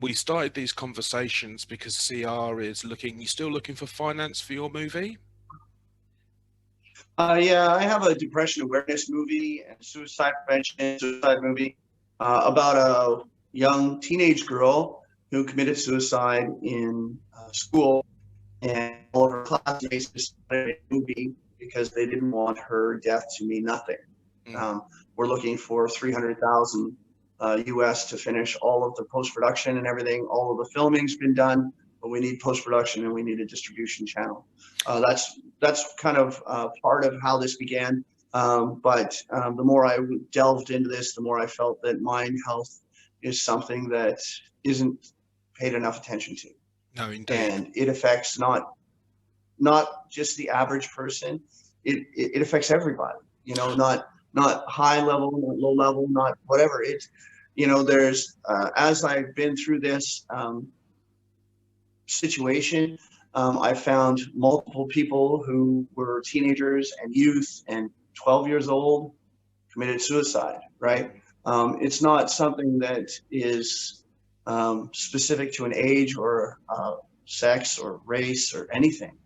We started these conversations because CR is looking, you still looking for finance for your movie? Yeah, I have a depression awareness movie and suicide prevention suicide movie about a young teenage girl who committed suicide in school, and all of her classmates decided a movie because they didn't want her death to mean nothing. Mm. Um, we're looking for 300,000 US to finish all of the post production and everything. All of the filming's been done, but we need post production and we need a distribution channel. That's kind of part of how this began. But the more I delved into this, the more I felt that mind health is something that isn't paid enough attention to, No, indeed. and it affects not just the average person. It affects everybody. Not high level, not low level, not whatever. There's as I've been through this situation, I found multiple people who were teenagers and youth and 12 years old committed suicide. Right? Mm. It's not something that is specific to an age or sex or race or anything.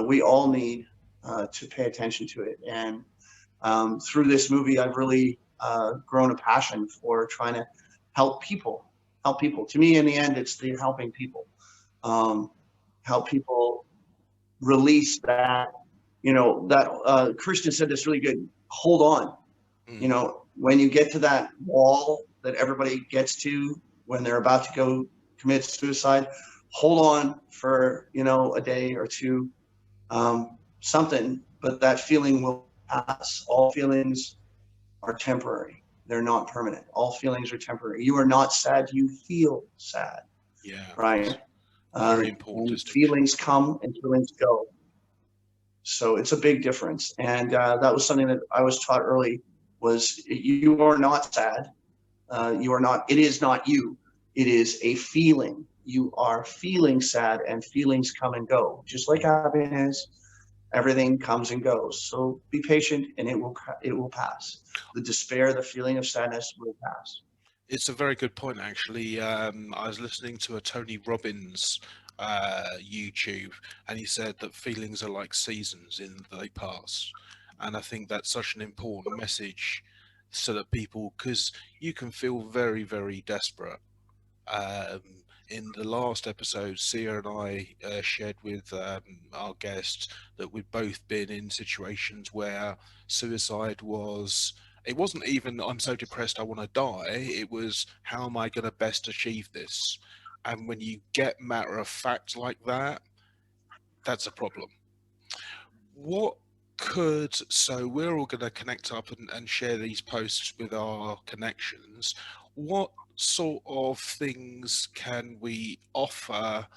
We all need to pay attention to it. And through this movie, I've really grown a passion for trying to help people. Help people. To me, in the end, it's the helping people. Um, Help people release that. That Christian said this really good. Hold on. Mm. When you get to that wall that everybody gets to when they're about to go commit suicide, hold on for a day or two, something, but that feeling will pass. All feelings are temporary. They're not permanent. All feelings are temporary. You are not sad. You feel sad, Yeah, right? that's very important And distinction. feelings come and feelings go. So it's a big difference. And that was something that I was taught early was you are not sad. You are not, it is not you. It is a feeling. You are feeling sad and feelings come and go. Just like happiness, everything comes and goes. So be patient and it will pass. The despair, the feeling of sadness will pass. It's a very good point, actually. I was listening to a Tony Robbins YouTube, and he said that feelings are like seasons in that they pass. And I think that's such an important message so that people, because you can feel very, very desperate. In the last episode, Sia and I shared with our guest that we'd both been in situations where suicide was. It wasn't even I'm so depressed I want to die. It was how am I going to best achieve this? And when you get matter of fact like that, that's a problem. What could so we're all going to connect up and share these posts with our connections. What sort of things can we offer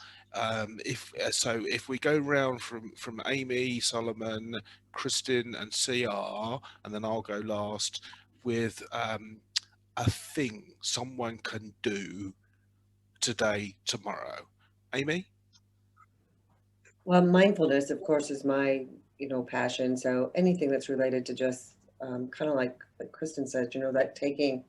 if so if we go round from Amy, Solomon, Kristin and CR, and then I'll go last with a thing someone can do today, tomorrow. Amy? Well, mindfulness, of course, is my, passion. So anything that's related to just kind of like Kristen said, that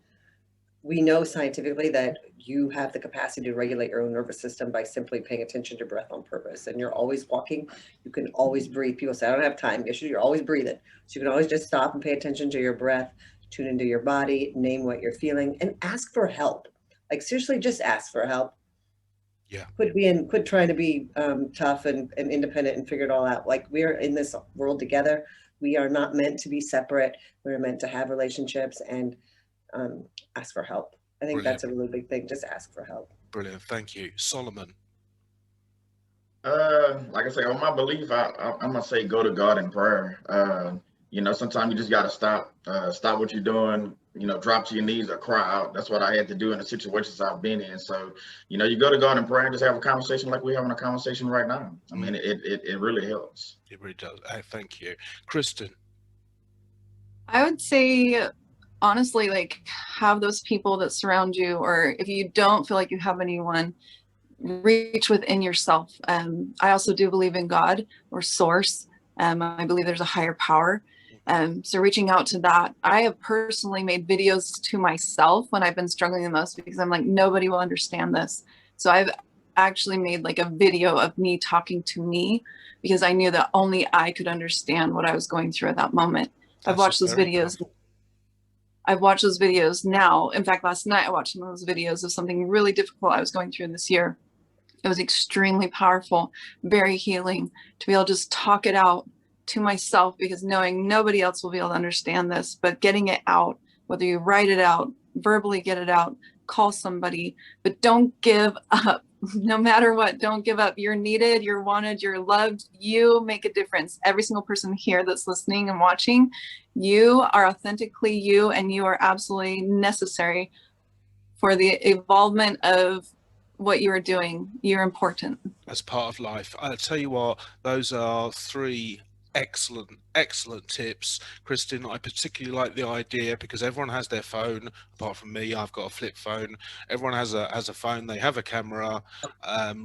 we know scientifically that you have the capacity to regulate your own nervous system by simply paying attention to breath on purpose. And you're always walking, you can always breathe. People say, I don't have time issues. You're always breathing. So you can always just stop and pay attention to your breath, tune into your body, name what you're feeling, and ask for help. Like seriously, just ask for help. Yeah. Quit trying to be tough and independent and figure it all out. Like we're in this world together. We are not meant to be separate. We're meant to have relationships and um, ask for help. I think Brilliant. that's a really big thing. Just ask for help. Brilliant. Thank you. Solomon. Like I say, on my belief, I'm gonna say go to God in prayer. Sometimes you just gotta stop what you're doing. Drop to your knees or cry out. That's what I had to do in the situations I've been in. So, you go to God in prayer and just have a conversation like we're having a conversation right now. I mean, Mm, it really helps. it really does. Thank you. Kristen. I would say, honestly, like have those people that surround you, or if you don't feel like you have anyone, reach within yourself. I also do believe in God or source. I believe there's a higher power. So reaching out to that, I have personally made videos to myself when I've been struggling the most because I'm like, nobody will understand this. So I've actually made like a video of me talking to me because I knew that only I could understand what I was going through at that moment. I've watched those videos. I've watched those videos now. In fact, last night I watched some of those videos of something really difficult I was going through this year. It was extremely powerful, very healing to be able to just talk it out to myself, because knowing nobody else will be able to understand this, but getting it out, whether you write it out, verbally get it out, call somebody, but don't give up. No matter what, don't give up. You're needed, you're wanted, you're loved. You make a difference. Every single person here that's listening and watching, you are authentically you, and you are absolutely necessary for the involvement of what you are doing. You're important. As part of life. I'll tell you what, those are 3 excellent tips, Kristen. I particularly like the idea because everyone has their phone. Apart from me, I've got a flip phone. Everyone has a phone. They have a camera.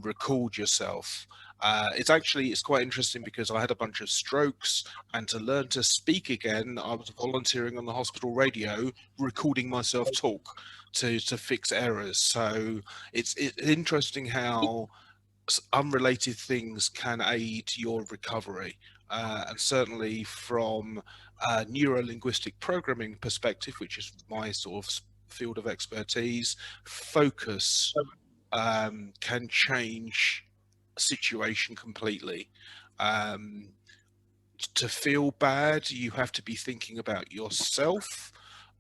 Record yourself. It's quite interesting because I had a bunch of strokes, and to learn to speak again, I was volunteering on the hospital radio, recording myself talk to fix errors. So it's interesting how unrelated things can aid your recovery. And certainly from a neuro-linguistic programming perspective, which is my sort of field of expertise, focus can change a situation completely. To feel bad, you have to be thinking about yourself.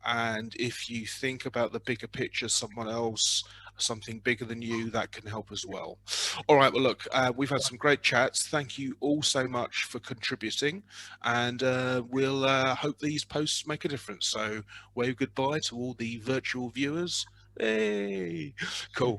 And if you think about the bigger picture, someone else, something bigger than you, that can help as well. All right, well, look, we've had some great chats. Thank you all so much for contributing, and we'll hope these posts make a difference. So wave goodbye to all the virtual viewers. Hey, cool.